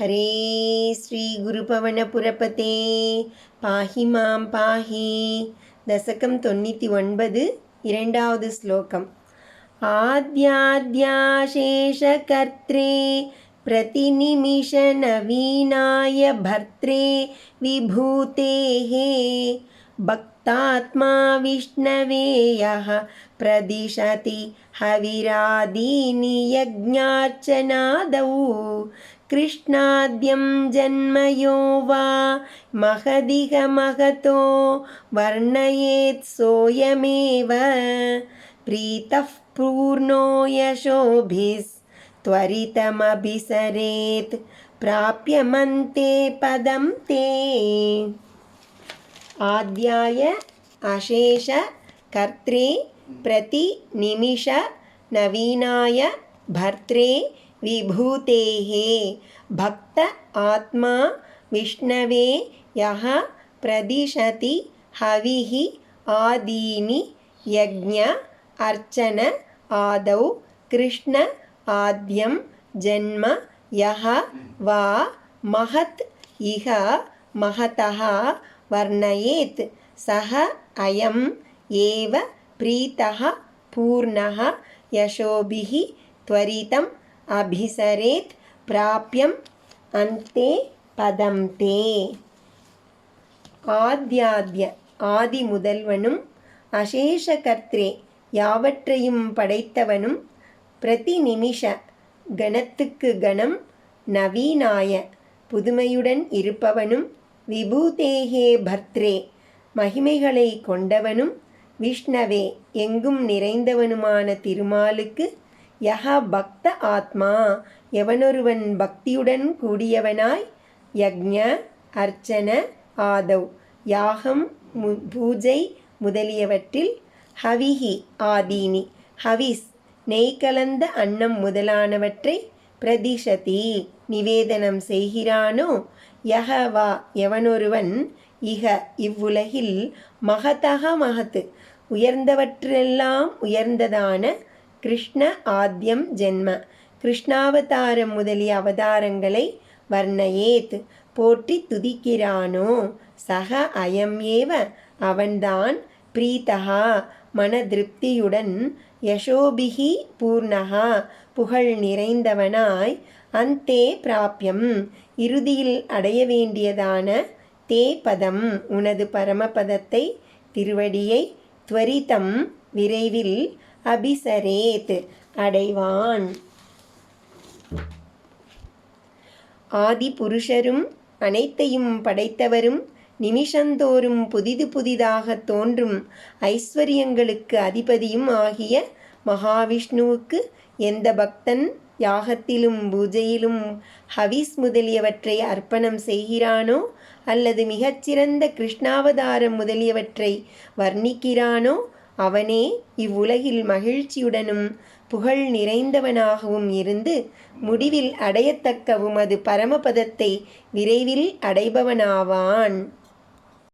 ஹரே ஸ்ரீ குருபவனபுரபதே பாஹி மாம் பாஹி. தசகம் 99 இரண்டாவது ஸ்லோகம். ஆத்யாத்யாசேஷகர்த்ரே பிரதிநிமிஷ நவீனாய பர்த்ரே விபூதேஹே பக்தாத்மா விஷ்ணவே யஹ பிரதிஷதி ஹவிராதீனி யஜ்ஞார்ச்சனாதௌ கிருஷ்ணாத்யம் ஜன்மயோ வா மகதிக மகதோ வர்ணயேத் சோயமேவ பிரீதஃ பூர்ணோ யசோபிஸ் त्वरितमभिसरेत् प्राप्यमन्ते पदं ते. आद्याय अशेष कर्त्रे प्रति निमिष नवीनाय भर्त्रे विभूतेः भक्त आत्मा विष्णवे यः प्रदिशति हविः आदीनि यज्ञ अर्चन आदौ कृष्ण आद्यं जन्म यः वा महत् इह महतः वर्णयेत् सः अयम् एव प्रीतः पूर्णः यशोभिः त्वरितम् अभिसरेत् प्राप्यम् अन्ते पदं ते. ஆத்யாத்ய ஆதி முதல்வனும் அசேஷ கர்த்ரே யாவற்றையும் படைத்தவனும் பிரதி நிமிஷ கணத்துக்கு கணம் நவீனாய புதுமையுடன் இருப்பவனும் விபூதேகே பர்த்ரே மகிமைகளை கொண்டவனும் விஷ்ணவே எங்கும் நிறைந்தவனுமான திருமாலுக்கு யஹ பக்த ஆத்மா எவனொருவன் பக்தியுடன் கூடியவனாய் யக்ஞ அர்ச்சன ஆதவ் யாகம் பூஜை முதலியவற்றில் ஹவிஹி ஆதீனி ஹவிஸ் நெய் கலந்த அன்னம் முதலானவற்றை பிரதிஷதி நிவேதனம் செய்கிறானோ யஹவா எவனொருவன் இக இவ்வுலகில் மகதக மகத்து உயர்ந்தவற்றெல்லாம் உயர்ந்ததான கிருஷ்ண ஆத்யம் ஜென்ம கிருஷ்ணாவதாரம் முதலிய அவதாரங்களை வர்ணயேத் போற்றி துதிக்கிறானோ சக அயம் ஏவ அவன்தான் பிரீதகா மன திருப்தியுடன் யசோபிகி பூர்ணகா புகழ் நிறைந்தவனாய் அந்தே பிராப்யம் இறுதியில் அடைய வேண்டியதான தே பதம் உனது பரமபதத்தை திருவடியை துவரிதம் விரைவில் அபிசரேத் அடைவான். ஆதி புருஷரும் அனைத்தையும் படைத்தவரும் நிமிஷந்தோறும் புதிது புதிதாக தோன்றும் ஐஸ்வர்யங்களுக்கு அதிபதியும் ஆகிய மகாவிஷ்ணுவுக்கு எந்த பக்தன் யாகத்திலும் பூஜையிலும் ஹவிஸ் முதலியவற்றை அர்ப்பணம் செய்கிறானோ அல்லது மிகச்சிறந்த கிருஷ்ணாவதாரம் முதலியவற்றை வர்ணிக்கிறானோ அவனே இவ்வுலகில் மகிழ்ச்சியுடனும் புகழ் நிறைந்தவனாகவும் இருந்து முடிவில் அடையத்தக்க உமது பரமபதத்தை விரைவில் அடைபவனாவான்.